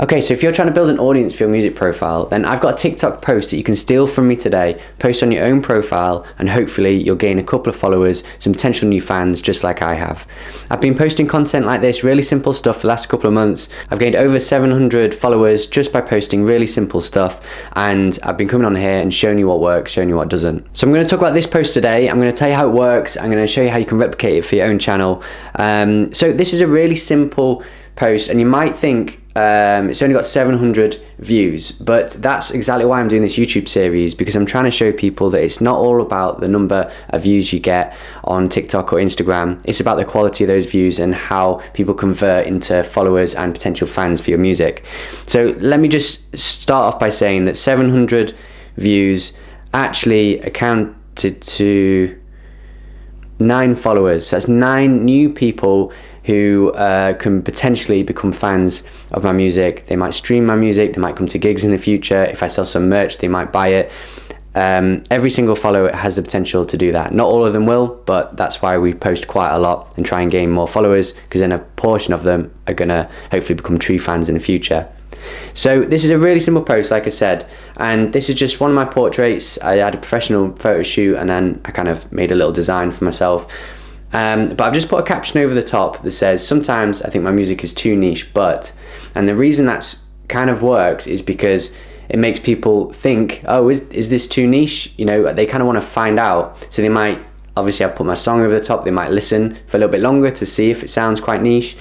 Okay, so if you're trying to build an audience for your music profile, then I've got a TikTok post that you can steal from me today, post on your own profile, and hopefully you'll gain a couple of followers, some potential new fans just like I have. I've been posting content like this, really simple stuff, for the last couple of months. I've gained over 700 followers just by posting really simple stuff, and I've been coming on here and showing you what works, showing you what doesn't. So I'm going to talk about this post today. I'm going to tell you how it works. I'm going to show you how you can replicate it for your own channel. So this is a really simple post, and you might think it's only got 700 views, but that's exactly why I'm doing this YouTube series, because I'm trying to show people that it's not all about the number of views you get on TikTok or Instagram. It's about the quality of those views and how people convert into followers and potential fans for your music. So let me just start off by saying that 700 views actually accounted to 9 followers. So that's 9 new people who can potentially become fans of my music. They might stream my music, they might come to gigs in the future. If I sell some merch, they might buy it. Every single follower has the potential to do that. Not all of them will, but that's why we post quite a lot and try and gain more followers, because then a portion of them are gonna hopefully become true fans in the future. So this is a really simple post, like I said, and this is just one of my portraits. I had a professional photo shoot and then I kind of made a little design for myself. But I've just put a caption over the top that says, sometimes I think my music is too niche, and the reason that's kind of works is because it makes people think, oh, is this too niche? You know, they kind of want to find out. So they might, obviously I've put my song over the top, they might listen for a little bit longer to see if it sounds quite niche.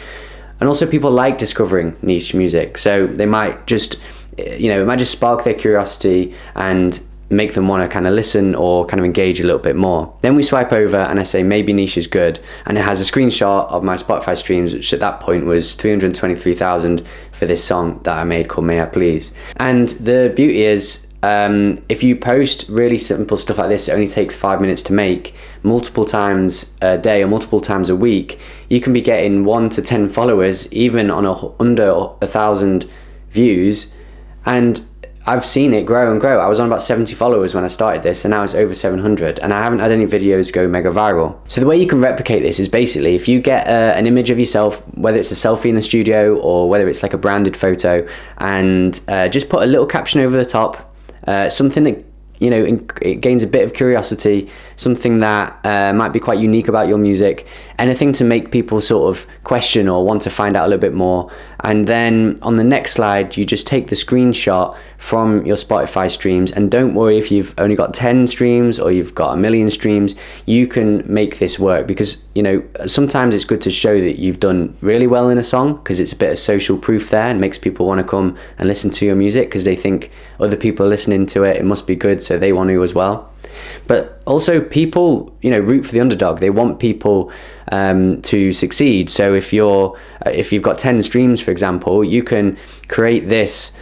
And also people like discovering niche music. So they might just, you know, it might just spark their curiosity and make them want to kind of listen or kind of engage a little bit more. Then we swipe over and I say maybe niche is good, and it has a screenshot of my Spotify streams, which at that point was 323,000 for this song that I made called May I Please. And the beauty is, if you post really simple stuff like this, it only takes 5 minutes to make, multiple times a day or multiple times a week, you can be getting 1 to 10 followers even on under 1,000 views. And I've seen it grow and grow. I was on about 70 followers when I started this, and now it's over 700, and I haven't had any videos go mega viral. So the way you can replicate this is basically, if you get an image of yourself, whether it's a selfie in the studio or whether it's like a branded photo, and just put a little caption over the top, something that, you know, it gains a bit of curiosity, something that might be quite unique about your music, anything to make people sort of question or want to find out a little bit more. And then on the next slide, you just take the screenshot from your Spotify streams, and don't worry if you've only got 10 streams or you've got 1 million streams, you can make this work, because, you know, sometimes it's good to show that you've done really well in a song, because it's a bit of social proof there and makes people want to come and listen to your music because they think other people are listening to it, it must be good, so they want to as well. But also people, you know, root for the underdog. They want people to succeed. So if you've got 10 streams, for example, you can create this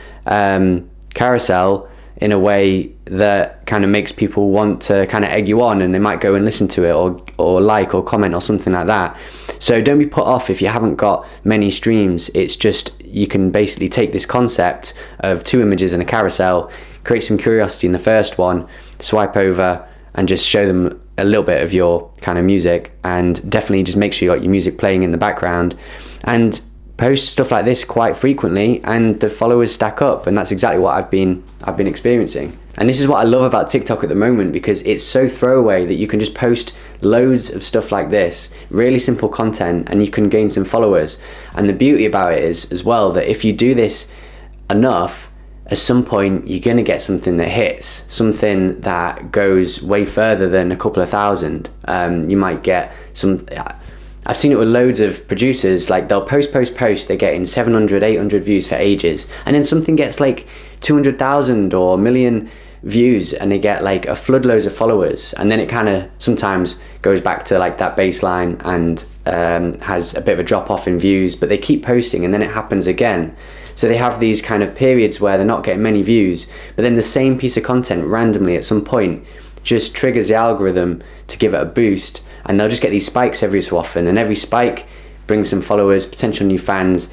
carousel in a way that kind of makes people want to kind of egg you on, and they might go and listen to it or like or comment or something like that. So don't be put off if you haven't got many streams. It's just, you can basically take this concept of 2 images in a carousel, create some curiosity in the first one, swipe over and just show them a little bit of your kind of music, and definitely just make sure you got your music playing in the background, and post stuff like this quite frequently, and the followers stack up. And that's exactly what I've been experiencing. And this is what I love about TikTok at the moment, because it's so throwaway that you can just post loads of stuff like this, really simple content, and you can gain some followers. And the beauty about it is as well that if you do this enough, at some point you're going to get something that hits, something that goes way further than a couple of thousand. You might get some, I've seen it with loads of producers, like they'll post, they're getting 700, 800 views for ages, and then something gets like 200,000 or 1 million views, and they get like a flood loads of followers, and then it kind of sometimes goes back to like that baseline and has a bit of a drop off in views, but they keep posting and then it happens again. So they have these kind of periods where they're not getting many views, but then the same piece of content randomly at some point just triggers the algorithm to give it a boost, and they'll just get these spikes every so often, and every spike brings some followers, potential new fans,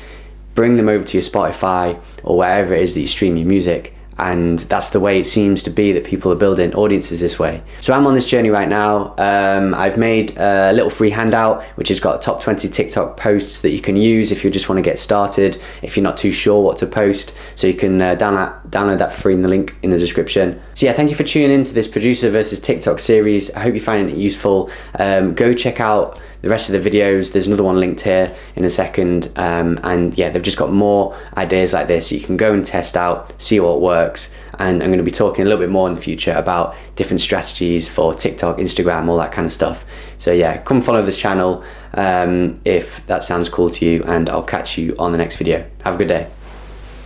bring them over to your Spotify or wherever it is that you stream your music, and that's the way it seems to be that people are building audiences this way. So I'm on this journey right now. I've made a little free handout which has got top 20 TikTok posts that you can use if you just want to get started, if you're not too sure what to post. So you can download that for free in the link in the description. So yeah, thank you for tuning in to this producer versus TikTok series. I hope you find it useful. Go check out the rest of the videos. There's another one linked here in a second, and yeah, they've just got more ideas like this you can go and test out, see what works. And I'm going to be talking a little bit more in the future about different strategies for TikTok, Instagram, all that kind of stuff. So yeah, come follow this channel if that sounds cool to you, and I'll catch you on the next video. Have a good day.